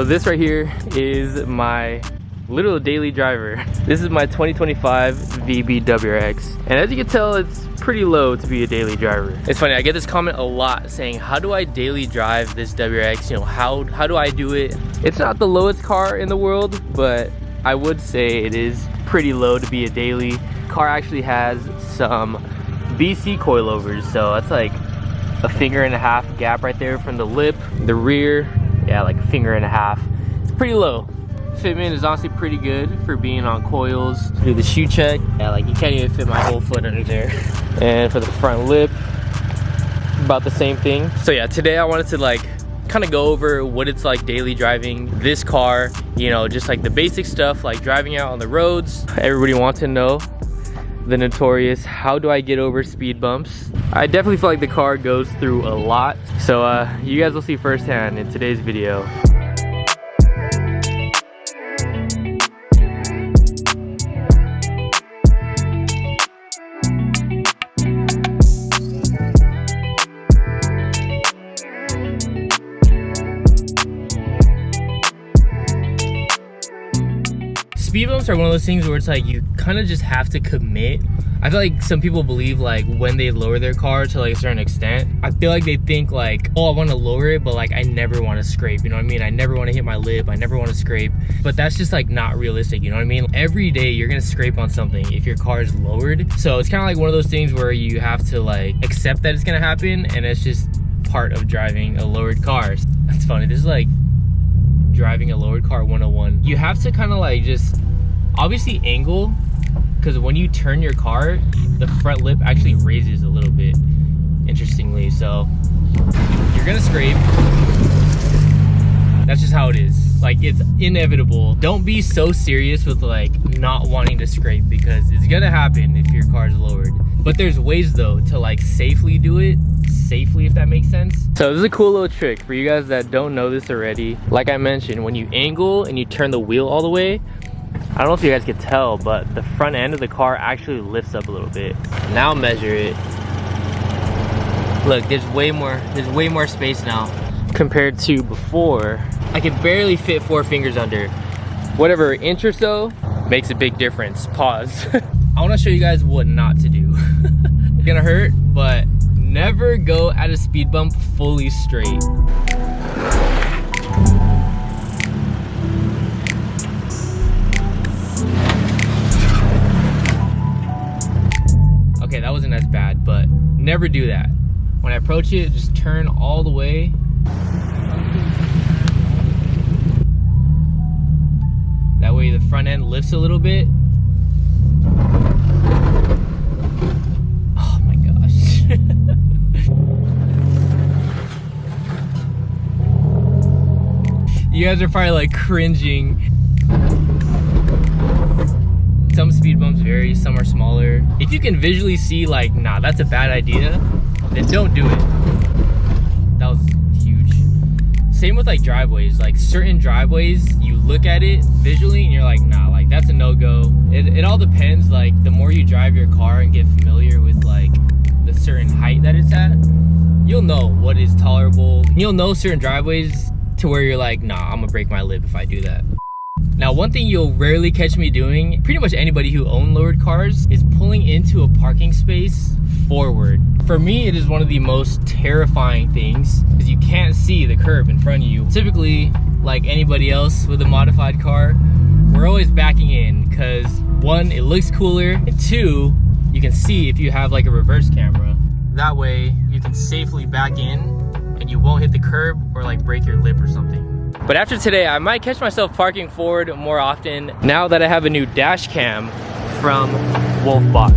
So this right here is my little daily driver. This is my 2025 VB WRX. And as you can tell, it's pretty low to be a daily driver. It's funny, I get this comment a lot saying, how do I daily drive this WRX? You know, how do I do it? It's not the lowest car in the world, but I would say it is pretty low to be a daily. Car actually has some BC coilovers, so that's like a finger and a half gap right there from the lip, the rear, yeah, like a finger and a half. It's pretty low. Fitment is honestly pretty good for being on coils. Do the shoe check, yeah, like you can't even fit my whole foot under there. And for the front lip, about the same thing. So yeah, today I wanted to like kind of go over what it's like daily driving this car, you know, just like the basic stuff like driving out on the roads. Everybody wants to know the notorious, how do I get over speed bumps? I definitely feel like the car goes through a lot. So you guys will see firsthand in today's video. Speed bumps are one of those things where it's like you kind of just have to commit. I feel like some people believe like when they lower their car to like a certain extent, I feel like they think like, oh, I want to lower it, but like I never want to scrape, you know what I mean? I never want to hit my lip, I never want to scrape. But that's just like not realistic, you know what I mean? Every day you're gonna scrape on something if your car is lowered. So it's kind of like one of those things where you have to like accept that it's gonna happen, and it's just part of driving a lowered car. That's funny, this is like driving a lowered car 101. You have to kind of like just obviously angle, because when you turn your car, the front lip actually raises a little bit, interestingly. So you're gonna scrape. That's just how it is. Like, it's inevitable. Don't be so serious with like not wanting to scrape, because it's gonna happen if your car's lowered. But there's ways though to like safely do it, safely, if that makes sense. So this is a cool little trick for you guys that don't know this already. Like I mentioned, when you angle and you turn the wheel all the way, I don't know if you guys could tell, but the front end of the car actually lifts up a little bit. Now measure it. Look, there's way more space now compared to before. I could barely fit 4 fingers under. Whatever, inch or so makes a big difference. Pause. I want to show you guys what not to do. It's gonna hurt, but never go at a speed bump fully straight. Okay, that wasn't as bad, but never do that. When I approach it, just turn all the way. That way the front end lifts a little bit. Oh my gosh. You guys are probably like cringing. Some speed bumps vary, some are smaller. If you can visually see like, nah, that's a bad idea, then don't do it. That was huge. Same with like driveways. Like certain driveways, you look at it visually and you're like, nah, like that's a no-go. It all depends. Like the more you drive your car and get familiar with like the certain height that it's at, you'll know what is tolerable. You'll know certain driveways to where you're like, nah, I'm gonna break my lip if I do that. Now, one thing you'll rarely catch me doing, pretty much anybody who owns lowered cars, is pulling into a parking space forward. For me, it is one of the most terrifying things, because you can't see the curb in front of you. Typically, like anybody else with a modified car, we're always backing in, because 1, it looks cooler, and 2, you can see if you have like a reverse camera. That way, you can safely back in, and you won't hit the curb or like break your lip or something. But after today, I might catch myself parking forward more often now that I have a new dash cam from Wolfbox.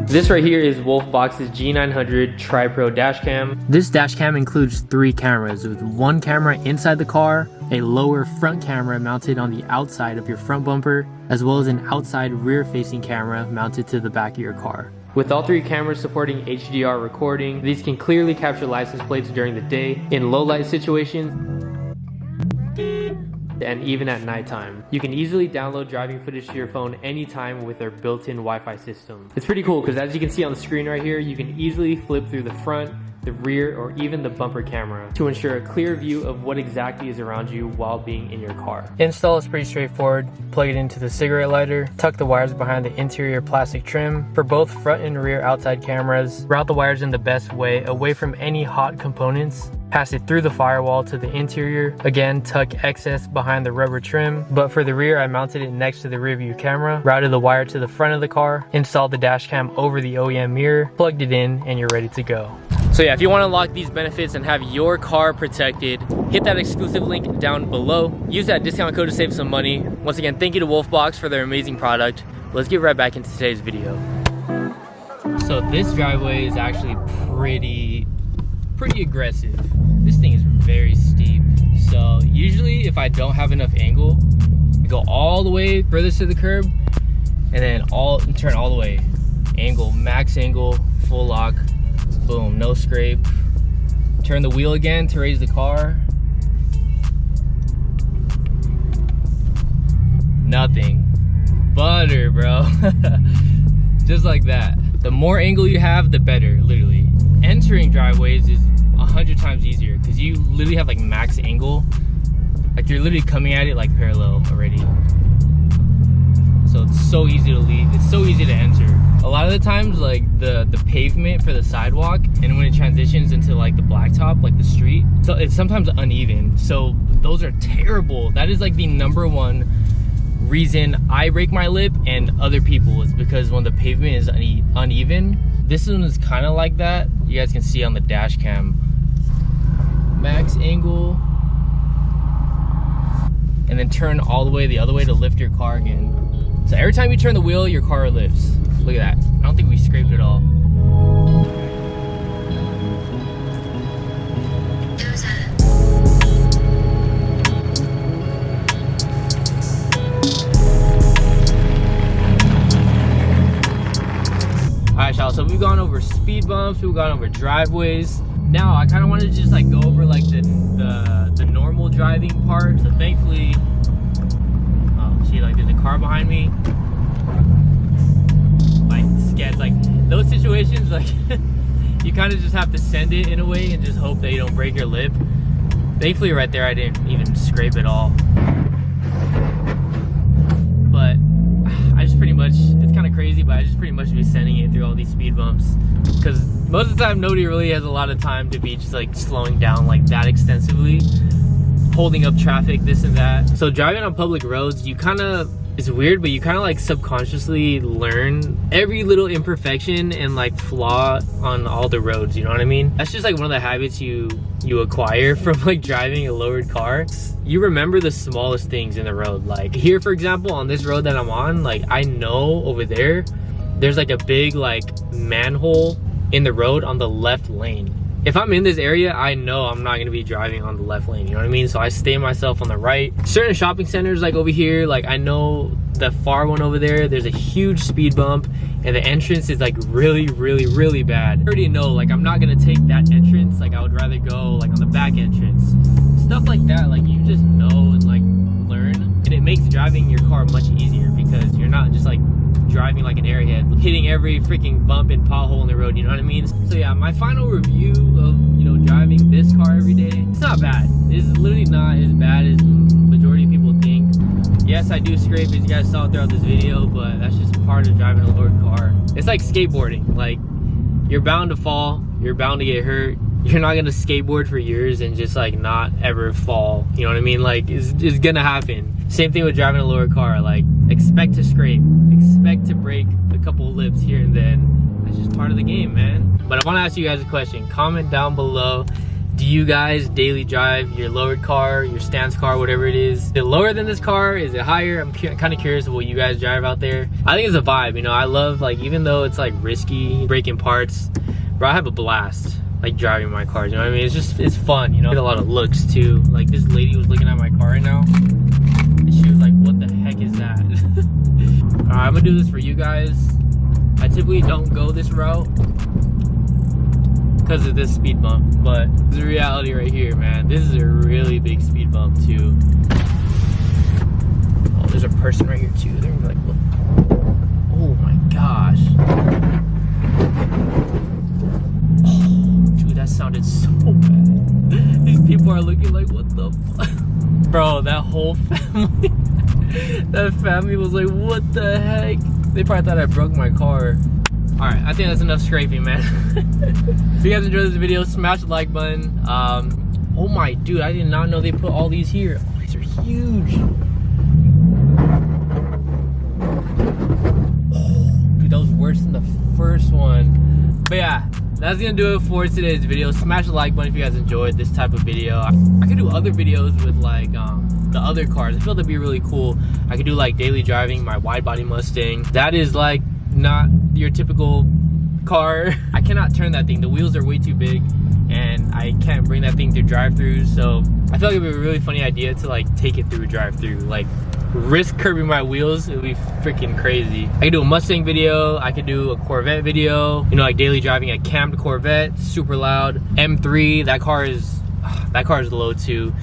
This right here is Wolfbox's G900 Tri-Pro dash cam. This dash cam includes 3 cameras, with 1 camera inside the car, a lower front camera mounted on the outside of your front bumper, as well as an outside rear-facing camera mounted to the back of your car. With all 3 cameras supporting HDR recording, these can clearly capture license plates during the day in low light situations. and even at nighttime. You can easily download driving footage to your phone anytime with their built-in Wi-Fi system. It's pretty cool because as you can see on the screen right here, you can easily flip through the front, the rear, or even the bumper camera to ensure a clear view of what exactly is around you while being in your car. Install is pretty straightforward. Plug it into the cigarette lighter, tuck the wires behind the interior plastic trim for both front and rear outside cameras, route the wires in the best way away from any hot components, pass it through the firewall to the interior. Again, tuck excess behind the rubber trim, but for the rear I mounted it next to the rear view camera, routed the wire to the front of the car, installed the dash cam over the OEM mirror, plugged it in, and you're ready to go. So yeah, if you want to unlock these benefits and have your car protected, hit that exclusive link down below. Use that discount code to save some money. Once again, thank you to Wolfbox for their amazing product. Let's get right back into today's video. So this driveway is actually pretty aggressive. This thing is very steep. So usually if I don't have enough angle, I go all the way furthest to the curb and then turn all the way. Angle, max angle, full lock. Boom, no scrape. Turn the wheel again to raise the car. Nothing. Butter, bro. Just like that. The more angle you have, the better, literally. Entering driveways is 100 times easier because you literally have like max angle. Like you're literally coming at it like parallel already. So it's so easy to leave. It's so easy to enter. A lot of the times, like the pavement for the sidewalk, and when it transitions into like the blacktop, like the street, so it's sometimes uneven. So those are terrible. That is like the #1 reason I break my lip and other people, is because when the pavement is uneven. This one is kind of like that. You guys can see on the dash cam. Max angle, and then turn all the way the other way to lift your car again. So every time you turn the wheel, your car lifts. Look at that. I don't think we scraped it all. Alright, y'all, so we've gone over speed bumps, we've gone over driveways. Now I kind of wanted to just like go over like the normal driving part. So thankfully, see, like there's a car behind me. Like sketch, like those situations, like you kind of just have to send it in a way and just hope that you don't break your lip. Thankfully right there I didn't even scrape it all. But I just pretty much, it's kind of crazy, but I just pretty much be sending it through all these speed bumps because most of the time nobody really has a lot of time to be just like slowing down like that extensively, holding up traffic, this and that. So driving on public roads, you kind of, it's weird, but you kind of like subconsciously learn every little imperfection and like flaw on all the roads, you know what I mean? That's just like one of the habits you acquire from like driving a lowered car. You remember the smallest things in the road. Like here, for example, on this road that I'm on, like I know over there's like a big like manhole in the road on the left lane. If I'm in this area, I know I'm not gonna be driving on the left lane, you know what I mean? So I stay myself on the right. Certain shopping centers like over here, like I know the far one over there's a huge speed bump and the entrance is like really bad. I already know like I'm not gonna take that entrance, like I would rather go like on the back entrance. Stuff like that, like you just know and like learn, and it makes driving your car much easier because you're not just like driving like an airhead, hitting every freaking bump and pothole in the road, you know what I mean? So yeah, my final review of, you know, driving this car every day, it's not bad. It's literally not as bad as majority of people think. Yes, I do scrape, as you guys saw throughout this video, but that's just part of driving a lowered car. It's like skateboarding. Like, you're bound to fall, you're bound to get hurt. You're not gonna skateboard for years and just like not ever fall, you know what I mean? Like, it's gonna happen. Same thing with driving a lower car. Like, expect to scrape, expect to break a couple lips here and then. That's just part of the game, man. But I want to ask you guys a question. Comment down below, do you guys daily drive your lowered car, your stance car, whatever it is? Is it lower than this car? Is it higher? I'm kind of curious of what you guys drive out there. I think it's a vibe, you know. I love, like, even though it's like risky breaking parts, bro, I have a blast like driving my cars, you know what I mean? It's fun, you know. I get a lot of looks too. Like, this lady was looking at my car right now and she was like, what the heck is that? Alright, I'm gonna do this for you guys. I typically don't go this route because of this speed bump, but this is the reality right here, man. This is a really big speed bump too. There's a person right here too. They're gonna be like, what? Oh my gosh. Oh, dude, that sounded so bad. These people are looking like, what the fuck? Bro, that whole family, that family was like, what the heck? They probably thought I broke my car. All right, I think that's enough scraping, man. If you guys enjoyed this video, smash the like button. Oh my, dude, I did not know they put all these here. Oh, these are huge. Oh, dude, that was worse than the first one. But yeah, that's gonna do it for today's video. Smash the like button if you guys enjoyed this type of video. I could do other videos with like the other cars. I feel that'd be really cool. I could do like daily driving my wide body Mustang. That is like not your typical car. I cannot turn that thing. The wheels are way too big and I can't bring that thing through drive-throughs. So I feel like it'd be a really funny idea to like take it through a drive-through, like risk curbing my wheels. It would be freaking crazy. I could do a Mustang video. I could do a Corvette video, you know, like daily driving a camped Corvette, super loud. M3, that car is low too.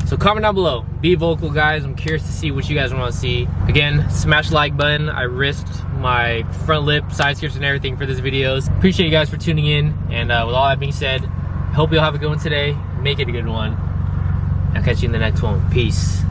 So comment down below, be vocal guys. I'm curious to see what you guys want to see. Again, smash the like button. I risked my front lip, side skirts and everything for this video. Appreciate you guys for tuning in. And with all that being said, I hope you all have a good one today. Make it a good one. I'll catch you in the next one. Peace.